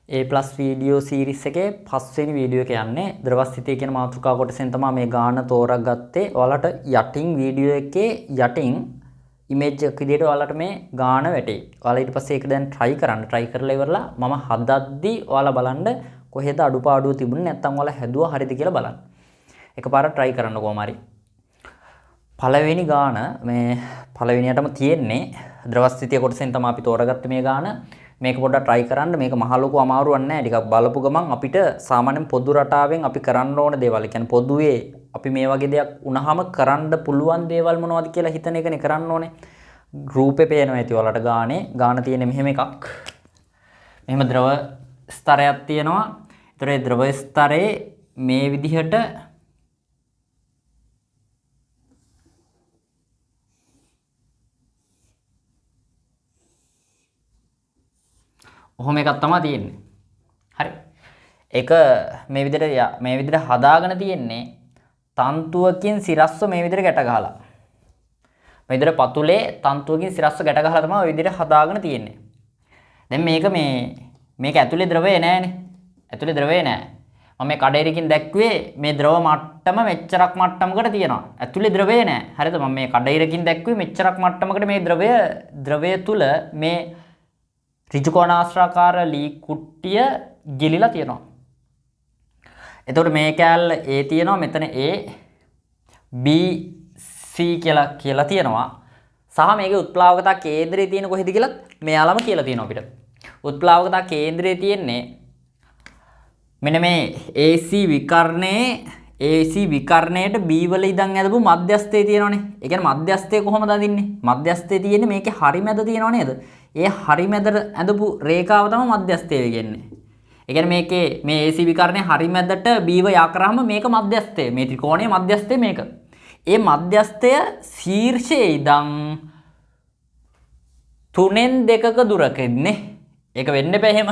A+ video series එකේ 5 වෙනි video එක යන්නේ ද්‍රවස්ථිතිය කියන මාතෘකාව කොටසෙන් තමයි මේ ගාන තෝරාගත්තේ. ඔයාලට යටින් වීඩියෝ එකේ යටින් ඉමේජ් එක විදිහට ඔයාලට මේ ගාන වැටේ. ඔයාලා ඊට පස්සේ ඒක දැන් try කරන්න. try කරලා ඉවරලා මම හදද්දී ඔයාලා බලන්න කොහෙද අඩුපාඩුව තිබුණේ නැත්නම් ඔයාලා හැදුවා හරිද කියලා බලන්න. එකපාරට try කරන්න කොහොම හරි. පළවෙනි ගාන මේ පළවෙනියටම තියෙන්නේ ද්‍රවස්ථිතිය කොටසෙන් තමයි අපි තෝරාගත්තේ මේ ගාන. මේක පොඩ්ඩක් try කරන්න. මේක මහ ලොකු අමාරුවක් නෑ. ටිකක් බලපු ගමන් අපිට සාමාන්‍යයෙන් පොදු රටාවෙන් අපි කරන්න ඕන දේවල්. ඒ කියන්නේ පොදුවේ අපි මේ වගේ දෙයක් වුණාම කරන්න පුළුවන් දේවල් මොනවද කියලා හිතන එකනේ කරන්න ඕනේ. ගෲපේ පේනවා ඇති ඔයාලට ගානේ. ගාන තියෙන්නේ මෙහෙම එකක්. මෙහෙම ද්‍රව ස්තරයක් තියෙනවා. ඒතර ඒ ද්‍රව ස්තරේ මේ විදිහට ඔහොම එකක් තමයි තියෙන්නේ. හරි. ඒක මේ විදිහට හදාගෙන තියෙන්නේ තන්තුවකින් සිරස්ව මේ විදිහට ගැට ගහලා. මේ විදිහට පතුලේ තන්තුවකින් සිරස්ව ගැට ගහලා තමයි ඔය විදිහට හදාගෙන තියෙන්නේ. දැන් මේක ඇතුලේ ද්‍රවය නෑනේ. ඇතුලේ ද්‍රවය නෑ. මම මේ කඩේරකින් දැක්ුවේ මේ ද්‍රව මට්ටම මෙච්චරක් මට්ටමකට තියෙනවා. ඇතුලේ ද්‍රවය නෑ. හරිද? මම මේ කඩේරකින් දැක්ුවේ මෙච්චරක් මට්ටමකට මේ ද්‍රවය තුල මේ ත්‍රිකෝණාශ්‍රාකාර ලී කුට්ටිය ගිලිලා තියෙනවා. එතකොට මේ කෑල්ල A තියෙනවා. මෙතන A B C කියලා තියෙනවා. සහ මේකේ උත්ප්ලාවකතා කේන්ද්‍රය තියෙන කොහෙද කියලා මෙයාලම කියලා තියෙනවා අපිට. උත්ප්ලාවකතා කේන්ද්‍රය තියෙන්නේ මෙන්න මේ AC විකර්ණයට B වල ඉඳන් ඇදපු මධ්‍යස්ථය තියෙනවනේ. ඒ කියන්නේ මධ්‍යස්ථය කොහොමද අදින්නේ? මධ්‍යස්ථය තියෙන්නේ මේකේ හරි මැද තියෙනව නේද? ඒ හරි මැද ඇදපු රේඛාව තමයි මධ්‍යස්ථය වෙන්නේ. ඒ කියන්නේ මේකේ මේ AC විකර්ණයේ හරි මැදට B ව යා කරාම මේක මධ්‍යස්ථය. මේ ත්‍රිකෝණයේ මධ්‍යස්ථය මේක. ඒ මධ්‍යස්ථය ශීර්ෂයේ ඉඳන් 3/2ක දුරක ඉන්නේ. ඒක වෙන්න බෑ එහෙම.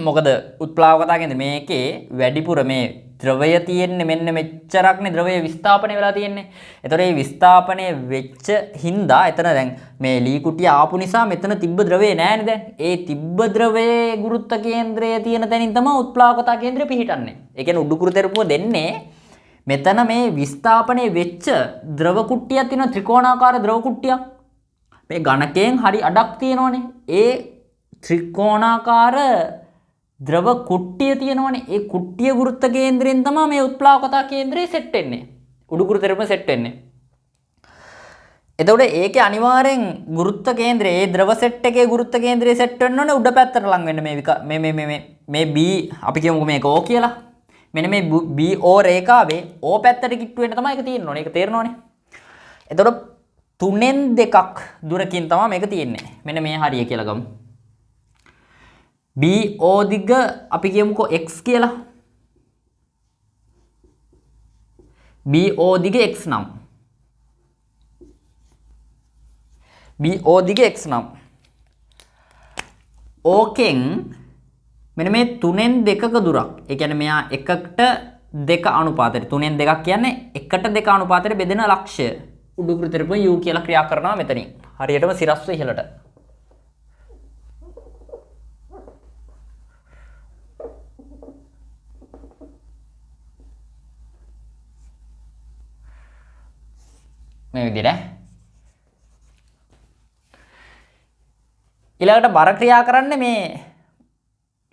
මොකද උත්ප්ලාවකතා කියන්නේ මේකේ වැඩිපුර මේ ද්‍රවය තියෙන්නේ මෙන්න මෙච්චරක්නේ ද්‍රවය විස්ථාපනය වෙලා තියෙන්නේ. ඒතකොට මේ විස්ථාපනය වෙච්ච හින්දා එතන දැන් මේ ලී කුටිය ආපු නිසා මෙතන තිබ්බ ද්‍රවය නෑනේ දැන්. ඒ තිබ්බ ද්‍රවයේ ගුරුත්ව කේන්ද්‍රය තියෙන තැනින් තමයි උත්ප්ලාවකතා කේන්ද්‍රය පිහිටන්නේ. ඒ කියන්නේ උඩුකුරු තෙරපුව දෙන්නේ මෙතන මේ විස්ථාපනය වෙච්ච ද්‍රව කුට්ටියක් තියෙනවා ත්‍රිකෝණාකාර ද්‍රව කුට්ටියක්. මේ ඝනකයෙන් හරි අඩක් තියෙනවනේ. ඒ ත්‍රිකෝණාකාර ද්‍රව කුට්ටිය තියෙනවනේ. ඒ කුට්ටිය ගුරුත්ව කේන්ද්‍රයෙන් තමයි මේ උත්ප්ලාවකතා කේන්ද්‍රය සෙට් වෙන්නේ. උඩුකුරු තෙරපුව සෙට් වෙන්නේ. එතකොට ඒකේ අනිවාර්යෙන් ගුරුත්ව කේන්ද්‍රය ඒ ද්‍රව සෙට් එකේ ගුරුත්ව කේන්ද්‍රය සෙට් වෙන්න ඕනේ උඩ පැත්තට ලං වෙන්න මේ B අපි කියමුකෝ මේක O කියලා. මෙන්න මේ BO රේඛාවේ O පැත්තට කිට්ටු වෙන්න තමයි ඒක තියෙන්න ඕනේ. ඒක තේරෙනවනේ. එතකොට 3/2ක් දුරකින් තමයි මේක තියෙන්නේ. මෙන්න මේ හරිය කියලා ගමු. BO දිග අපි කියමුකෝ x කියලා. BO දිග x නම්. BO දිග x නම්. ඕකෙන් මෙන්න මේ 3/2ක දුරක්. ඒ කියන්නේ මෙයා 1කට 2 අනුපාතයට 3/2ක් කියන්නේ 1ට 2 අනුපාතයට බෙදෙන ලක්ෂය. උඩුකුරු තෙරපුව u කියලා ක්‍රියා කරනවා මෙතනින්. හරියටම සිරස්ව ඉහළට. මේ විදිහට ඊළඟට බර ක්‍රියා කරන්නේ මේ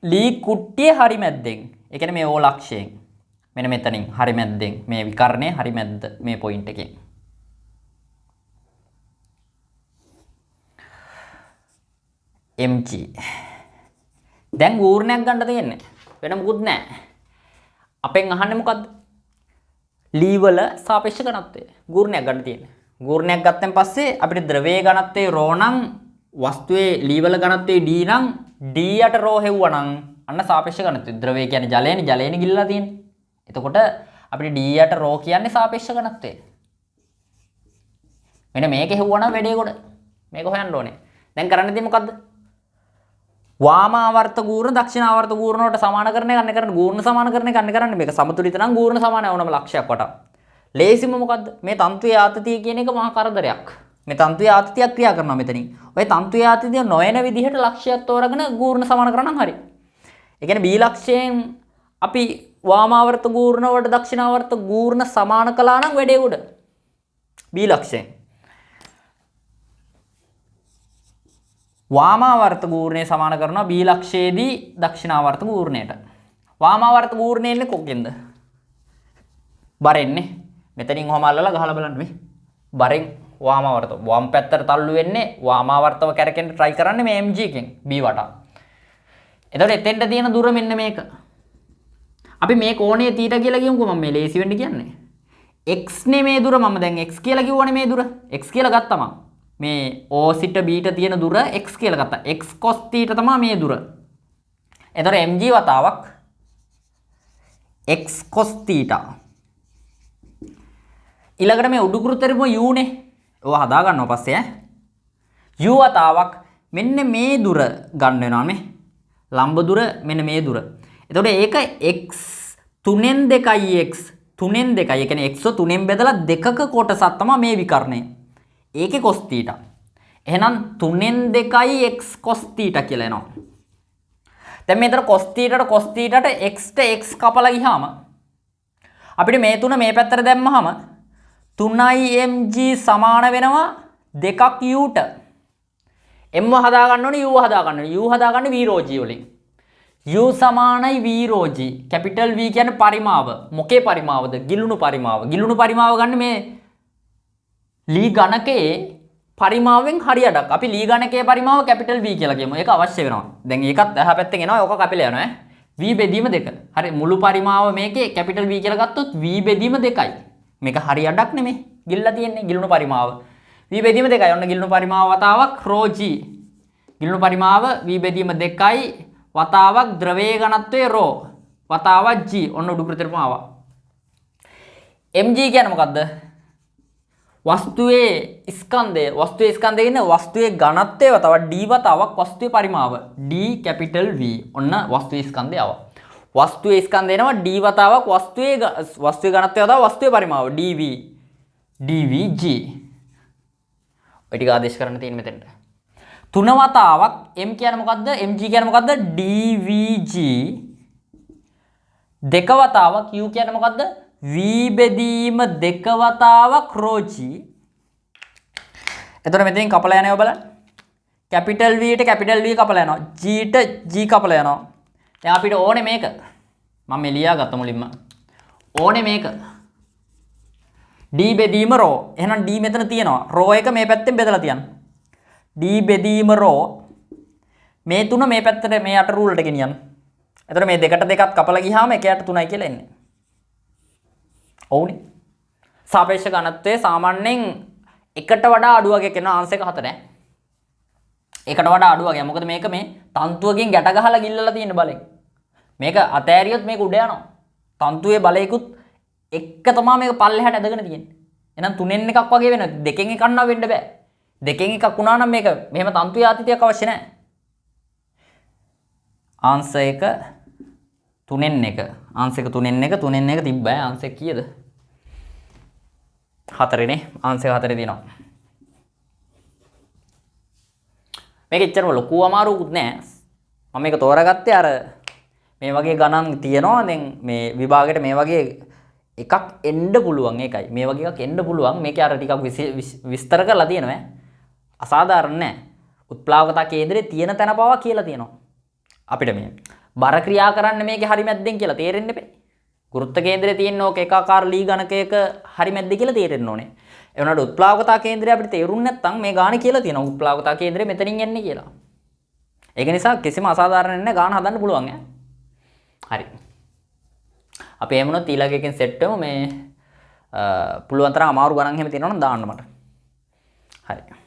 ලී කුට්ටියේ හරි මැද්දෙන්. ඒ කියන්නේ මේ O ලක්ෂයෙන්. මෙන්න මෙතනින් හරි මැද්දෙන් මේ විකර්ණයේ හරි මැද්ද මේ පොයින්ට් එකෙන්. mg. දැන් ඌර්ණයක් ගන්න තියෙන්නේ. වෙන මොකුත් නැහැ. අපෙන් අහන්නේ මොකද්ද? ලී වල සාපේක්ෂ ඝනත්වය. ගූර්ණයක් ගන්න තියෙන්නේ. ගූර්ණයක් ගත්තන් පස්සේ අපිට ද්‍රවයේ ඝනත්වයේ ρ නම් වස්තුවේ ලී වල ඝනත්වයේ d නම් d යට ρ හෙව්වනම් අන්න සාපේක්ෂ ඝනත්වය. ද්‍රවය කියන්නේ ජලයනේ ගිල්ලලා තියෙන්නේ. එතකොට අපිට d යට ρ කියන්නේ සාපේක්ෂ ඝනත්වය. මෙන්න මේක හෙව්වනම් වැඩේ කොට. මේක හොයන්න ඕනේ. දැන් කරන්න දෙන්නේ මොකද්ද? වාම ආවර්ත ගූර්ණ දක්ෂිණ ආවර්ත ගූර්ණ වලට සමානකරණය කරන්න ගූර්ණ සමානකරණය කරන්න මේක සමතුලිත නම් ගූර්ණ සමාන වුණම ලක්ෂයක් වටා. ලේසිම මොකද්ද? මේ තන්තුවේ ආතතිය කියන එක මහා කරදරයක්. මේ තන්තුවේ ආතතියක් ක්‍රියා කරනවා මෙතනින්. ඔය තන්තුවේ ආතතිය නොයන විදිහට ලක්ෂයක් තෝරගෙන ගූර්ණ සමාන කරනම් හරි. ඒ කියන්නේ B ලක්ෂයෙන් අපි වාමාවර්ත ගූර්ණ වලට දක්ෂිනාවර්ත ගූර්ණ සමාන කළා නම් වැඩේ උඩ B ලක්ෂයෙන් වාමාවර්ත ගූර්ණය සමාන කරනවා B ලක්ෂයේදී දක්ෂිනාවර්ත ගූර්ණයට. වාමාවර්ත ගූර්ණය එන්නේ කොකින්ද? බරෙන්නේ. මෙතනින් ඔහම අල්ලලා ගහලා බලන්න මේ. බරෙන් වාමාවර්ත වම් පැත්තට තල්ලු වෙන්නේ වාමාවර්තව කැරකෙන්න try කරන්නේ මේ mg එකෙන් B වටා. එතකොට එතෙන්ට තියෙන දුර මෙන්න මේක. අපි මේ කෝණය θ කියලා කියමුකෝ මම මේ ලේසි වෙන්න කියන්නේ. x නේ මේ දුර මම දැන් x කියලා කිව්වනේ මේ දුර. x කියලා ගත්තා මම. මේ O සිට B ට තියෙන දුර x කියලා ගත්තා. x cos θ තමයි මේ දුර. එතකොට mg වතාවක් x cos θ. ඊළඟට මේ උඩුකුරුතරම u නේ. ඔය හදා ගන්නවා පස්සේ ඈ. u වතාවක් මෙන්න මේ දුර ගන්න වෙනවා මේ. ලම්බ දුර මෙන්න මේ දුර. එතකොට ඒක x 3න් 2යි x 3න් 2යි. ඒ කියන්නේ x 3න් බෙදලා දෙකක කොටසක් තමයි මේ විකර්ණය. ඒකේ cos θ. එහෙනම් 3න් 2යි x cos θ කියලා එනවා. දැන් මේතර cos θට x ට x කපලා ගියාම අපිට මේ තුන මේ පැත්තට දැම්මහම 3i mg සමාන වෙනවා 2ක් u ට. m හදා ගන්න ඕනේ u හදා ගන්න ඕනේ. u හදාගන්නේ v ρ g වලින්. u සමානයි v ρ g. කැපිටල් V කියන්නේ පරිමාව. මොකේ පරිමාවද? ගිලුණු පරිමාව. ගිලුණු පරිමාව ගන්න මේ ලී ගණකයේ පරිමාවෙන් හරි අඩක්. අපි ලී ගණකයේ පරිමාව කැපිටල් V කියලා කියමු. ඒක අවශ්‍ය වෙනවා. දැන් ඒකත් එහා පැත්තෙන් එනවා. ඔක කපිලා යනවා ඈ. V බෙදීම 2. හරි මුළු පරිමාව මේකේ කැපිටල් V කියලා ගත්තොත් V බෙදීම 2යි. මේක හරි අඩක් නෙමෙයි. ගිල්ලා තියෙන්නේ ගිලුණු පරිමාව. V බෙදීම 2යි. ඔන්න ගිලුණු පරිමාව වතාවක් ρ g. ගිලුණු පරිමාව V බෙදීම 2යි වතාවක් ද්‍රවයේ ඝනත්වය ρ වතාවක් g. ඔන්න උඩුකෘතියටම ආවා. mg කියන්නේ මොකද්ද? වස්තුවේ ස්කන්ධය කියන්නේ වස්තුවේ ඝනත්වය වතාවක් d වතාවක් වස්තුවේ පරිමාව d capital V. ඔන්න වස්තුවේ ස්කන්ධය ආවා. වස්තුවේ ස්කන්ධය එනවා d වතාවක් වස්තුවේ ඝනත්වය වතාවක් වස්තුවේ පරිමාව dv dvg. ඔය ටික ආදේශ කරන්න තියෙන මෙතෙන්ට. 3 වතාවක් m කියන්නේ මොකද්ද? mg කියන්නේ මොකද්ද? dvg. 2 වතාවක් u කියන්නේ මොකද්ද? v බෙදීම 2 වතාවක් ρ g. එතකොට මෙතෙන් කපලා යනවා බලන්න. කැපිටල් V ට කැපිටල් V කපලා යනවා. g ට g කපලා යනවා. දැන් අපිට ඕනේ මේක. මම එලියා ගත්ත මුලින්ම. ඕනේ මේක. d බෙදීම ρ. එහෙනම් d මෙතන තියෙනවා. ρ එක මේ පැත්තෙන් බෙදලා තියන්න. d බෙදීම ρ මේ තුන මේ පැත්තට මේ යට රූල් එකට ගෙනියන්න. එතකොට මේ දෙකට දෙකක් කපලා ගියාම එකයට 3යි කියලා එන්නේ. ඔව්නේ. සාපේක්ෂ ඝනත්වයේ සාමාන්‍යයෙන් එකට වඩා අඩු වගේ කරන අංශ එක 4 ඈ. එකට වඩා අඩු වගේ. මොකද මේක මේ තන්තුවකින් ගැට ගහලා ගිල්ලලා තියෙන බලෙන්. මේක අතෑරියොත් මේක උඩ යනවා. තන්තුවේ බලයකුත් එක තමයි මේක පල්ලෙහාට ඇදගෙන තියෙන්නේ. එහෙනම් 3න් එකක් වගේ වෙනවා. 2කින් එකක් නම් වෙන්න බෑ. 2කින් එකක් වුණා නම් මේක මෙහෙම තන්තුවේ ආතිතියක් අවශ්‍ය නැහැ. අංශ එක 3න් එක. අංශ එක 3න් එක 3න් එක තිබ්බා. අංශ එක කීයද? 4 නේ. අංශ එක 4 තියෙනවා. මේක එච්චරම ලොකු අමාරුකුත් නෑ. මම මේක තෝරාගත්තේ අර මේ වගේ ගණන් තියෙනවා. දැන් මේ විභාගෙට මේ වගේ එකක් එන්න පුළුවන්. ඒකයි. මේ වගේ එකක් එන්න පුළුවන්. මේකේ අර ටිකක් විස්තර කරලා තියෙනවා. අසාධාරණ නෑ. උත්ප්ලාවකතා කේන්දරේ තියෙන තැන පවා කියලා තියෙනවා. අපිට මේ බර ක්‍රියා කරන්න මේකේ හරි මැද්දෙන් කියලා තේරෙන්න එපේ. ගුරුත්ව කේන්දරේ තියෙන ඕක ඒකාකාර ලී ගණකයක හරි මැද්ද කියලා තේරෙන්න ඕනේ. ඒ වුණාට උත්ප්ලාවකතා කේන්දරය අපිට තේරුන්නේ නැත්නම් මේ ගාණ කියලා තියෙනවා. උත්ප්ලාවකතා කේන්දරේ මෙතනින් එන්නේ කියලා. ඒක නිසා කිසිම අසාධාරණ නැහැ ගාණ හදන්න පුළුවන් ඈ. හරි. අපි එහෙම වුණොත් ඊළඟ එකෙන් සෙට් වෙමු මේ පුළුවන් තරම් අමාරු ගණන් එහෙම තියෙනවා නම් දාන්න මට. හරි.